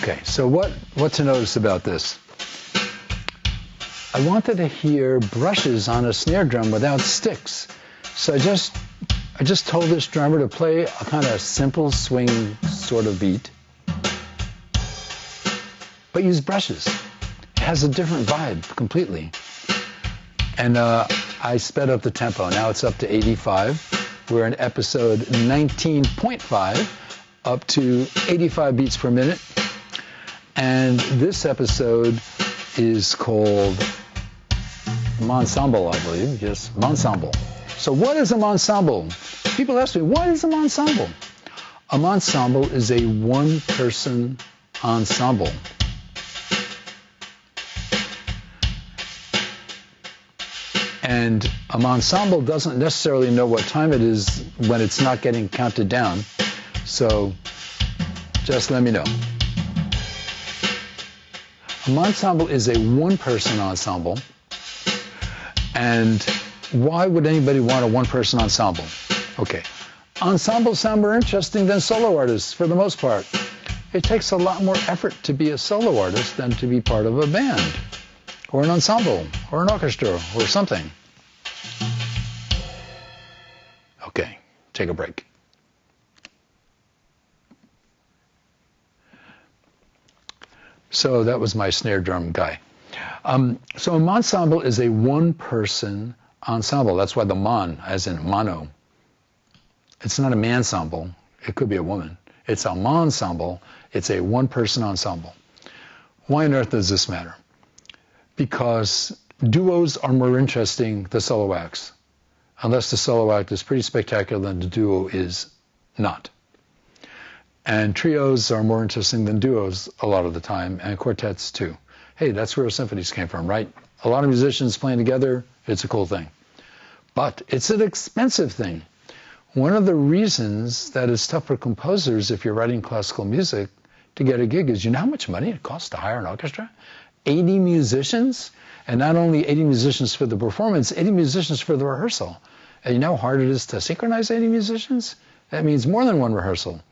Okay, so what to notice about this? I wanted to hear brushes on a snare drum without sticks. So I just told this drummer to play a kind of simple swing sort of beat, but use brushes. It has a different vibe completely. And I sped up the tempo. Now it's up to 85. We're in episode 19.5, up to 85 beats per minute. And this episode is called Monsemble, I believe. Yes, Monsemble. So what is a Monsemble? People ask me, what is a Monsemble? A Monsemble is a one-person ensemble. And a Monsemble doesn't necessarily know what time it is when it's not getting counted down. So just let me know. A Monsemble is a one-person ensemble. And why would anybody want a one-person ensemble? Okay, ensembles sound more interesting than solo artists for the most part. It takes a lot more effort to be a solo artist than to be part of a band, or an ensemble, or an orchestra, or something. Okay, take a break. So that was my snare drum guy. So a Monsemble is a one-person ensemble. That's why the mon, as in mono. It's not a mansemble. It could be a woman. It's a monsemble. It's a one-person ensemble. Why on earth does this matter? Because duos are more interesting than solo acts. Unless the solo act is pretty spectacular, then the duo is not. And trios are more interesting than duos a lot of the time, and quartets too. Hey, that's where symphonies came from, right? A lot of musicians playing together, it's a cool thing. But it's an expensive thing. One of the reasons that it's tough for composers, if you're writing classical music, to get a gig is, you know how much money it costs to hire an orchestra? 80 musicians, and not only 80 musicians for the performance, 80 musicians for the rehearsal. And you know how hard it is to synchronize 80 musicians? That means more than one rehearsal.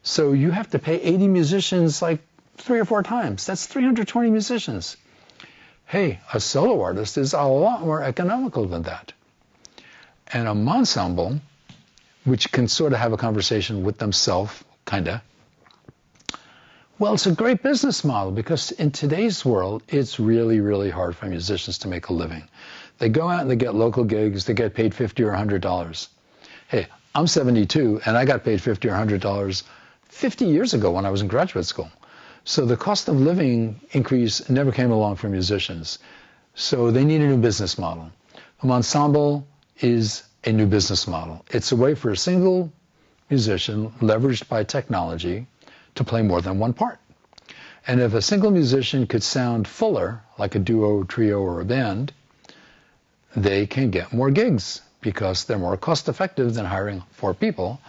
So you have to pay 80 musicians like 3 or 4 times. That's 320 musicians. Hey, a solo artist is a lot more economical than that. And a monsemble, which can sort of have a conversation with themselves, kind of, well, it's a great business model because in today's world, it's really, really hard for musicians to make a living. They go out and they get local gigs. They get paid $50 or $100. Hey, I'm 72, and I got paid $50 or $100 50 years ago when I was in graduate school. So the cost of living increase never came along for musicians. So they need a new business model. A ensemble is a new business model. It's a way for a single musician, leveraged by technology, to play more than one part. And if a single musician could sound fuller, like a duo, trio, or a band, they can get more gigs because they're more cost-effective than hiring 4 people,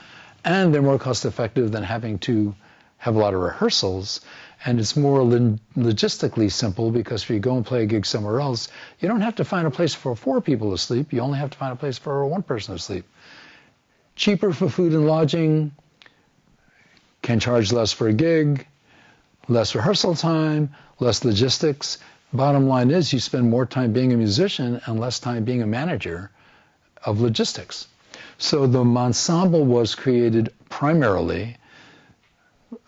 and they're more cost-effective than having to have a lot of rehearsals, and it's more logistically simple because if you go and play a gig somewhere else, you don't have to find a place for 4 people to sleep, you only have to find a place for 1 person to sleep. Cheaper for food and lodging, can charge less for a gig, less rehearsal time, less logistics. Bottom line is you spend more time being a musician and less time being a manager of logistics. So the ensemble was created primarily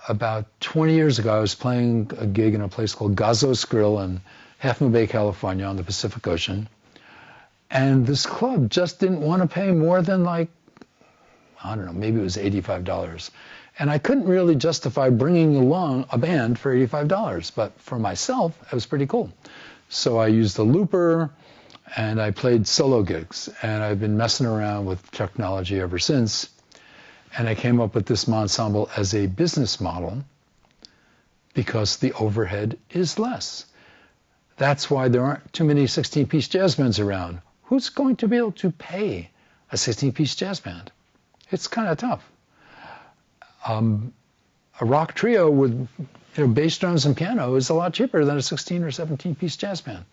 about 20 years ago. I was playing a gig in a place called Gazos Grill in Half Moon Bay, California on the Pacific Ocean. And this club just didn't want to pay more than like, I don't know, maybe it was $85. And I couldn't really justify bringing along a band for $85, but for myself, it was pretty cool. So I used a looper, and I played solo gigs, and I've been messing around with technology ever since. And I came up with this ensemble as a business model because the overhead is less. That's why there aren't too many 16-piece jazz bands around. Who's going to be able to pay a 16-piece jazz band? It's kind of tough. A rock trio with bass drums and piano is a lot cheaper than a 16 or 17-piece jazz band.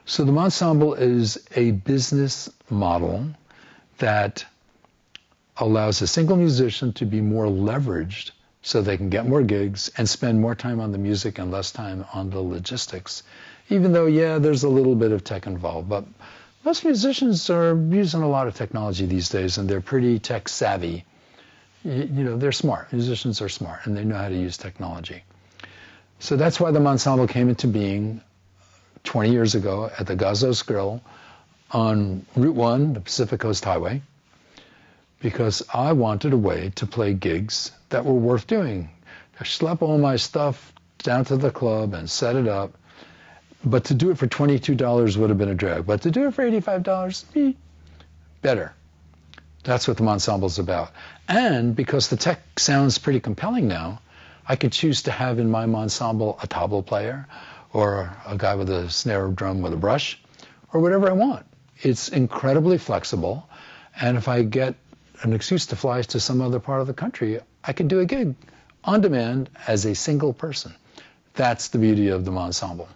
So the ensemble is a business model that allows a single musician to be more leveraged so they can get more gigs and spend more time on the music and less time on the logistics. Even though, yeah, there's a little bit of tech involved, but most musicians are using a lot of technology these days, and they're pretty tech savvy. You know, they're smart. Musicians are smart, and they know how to use technology. So that's why the Monsemble came into being 20 years ago at the Gazos Grill on Route 1, the Pacific Coast Highway, because I wanted a way to play gigs that were worth doing. I schlep all my stuff down to the club and set it up, but to do it for $22 would have been a drag. But to do it for $85, better. That's what the Monsemble's about. And because the tech sounds pretty compelling now, I could choose to have in my Monsemble a tabla player or a guy with a snare drum with a brush or whatever I want. It's incredibly flexible, and if I get an excuse to fly to some other part of the country, I can do a gig on demand as a single person. That's the beauty of the Monsemble.